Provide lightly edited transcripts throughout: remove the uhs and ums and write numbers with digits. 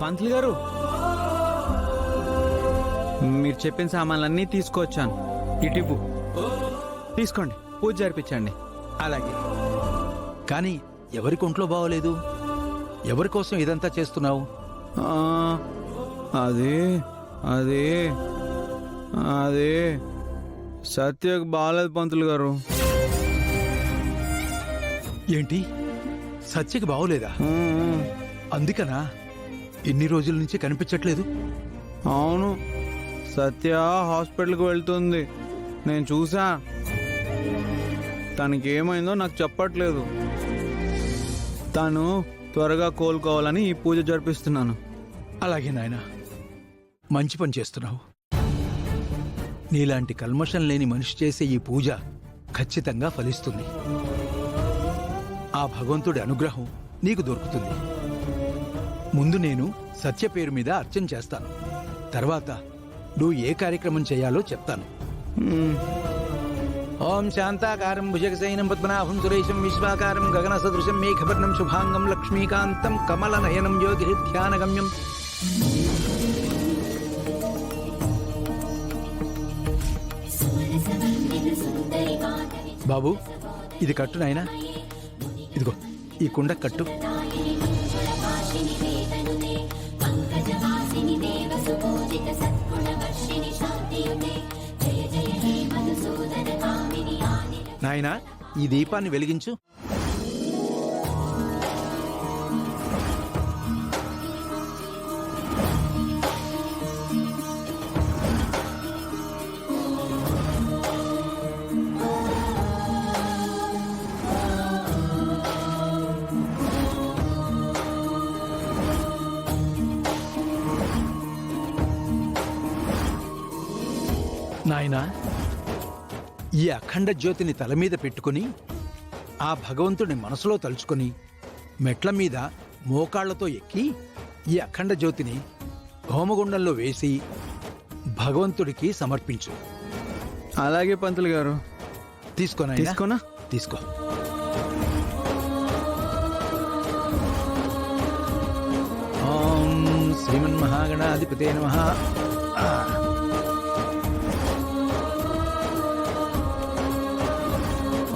పంతులు గారు, మీరు చెప్పిన సామాన్లన్నీ తీసుకొచ్చాను. ఇటు తీసుకోండి, పూజ జరిపించండి. అలాగే. కానీ ఎవరికి ఒంట్లో బాగోలేదు? ఎవరి కోసం ఇదంతా చేస్తున్నావు? అదే అదే అదే సత్యకు బాగాలేదు పంతులు గారు. ఏంటి, సత్యకి బాగోలేదా? అందుకనా ఇన్ని రోజుల నుంచి కనిపించట్లేదు? అవును, సత్య హాస్పిటల్కి వెళ్తుంది. నేను చూసా. తనకి ఏమైందో నాకు చెప్పట్లేదు. తను త్వరగా కోలుకోవాలని ఈ పూజ జరిపిస్తున్నాను. అలాగే నాయనా, మంచి పని చేస్తున్నావు. నీలాంటి కల్మషం లేని మనిషి చేసే ఈ పూజ ఖచ్చితంగా ఫలిస్తుంది. ఆ భగవంతుడి అనుగ్రహం నీకు దొరుకుతుంది. ముందు నేను సత్య పేరు మీద అర్చన చేస్తాను. తర్వాత నువ్వు ఏ కార్యక్రమం చేయాలో చెప్తాను. ఓం శాంతాకారం భుజగశయనం పద్మనాభం సురేశం విశ్వాకారం గగన సదృశం మేఘవర్ణం శుభాంగం లక్ష్మీకాంతం కమలనయనం యోగి ధ్యానగమ్యం. బాబు, ఇది కట్టు నాయనా. ఇదిగో ఈ కుండ కట్టు. నాయనా, ఈ దీపాన్ని వెలిగించు. నాయనా, ఈ అఖండ జ్యోతిని తల మీద పెట్టుకుని ఆ భగవంతుని మనసులో తలుచుకొని మెట్ల మీద మోకాళ్లతో ఎక్కి ఈ అఖండ జ్యోతిని హోమగుండంలో వేసి భగవంతుడికి సమర్పించు. అలాగే పంతులు గారు. తీసుకోనా? తీసుకో. ఓం శ్రీమన్మహాగణాధిపతే నమః.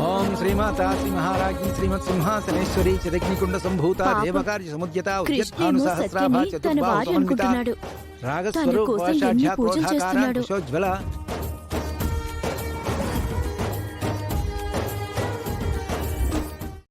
ఓం శ్రీమాతా శ్రీ మహారాజ్ఞి శ్రీమత్ సింహాసనేశ్వరి చదగ్నికుండ సంభూత దేవకార్య సముద్యత ఉద్యత్భానుసహస్రాభా చతుర్బాహు సమన్విత రాగస్వరూప క్రోధాకార కుశోజ్వల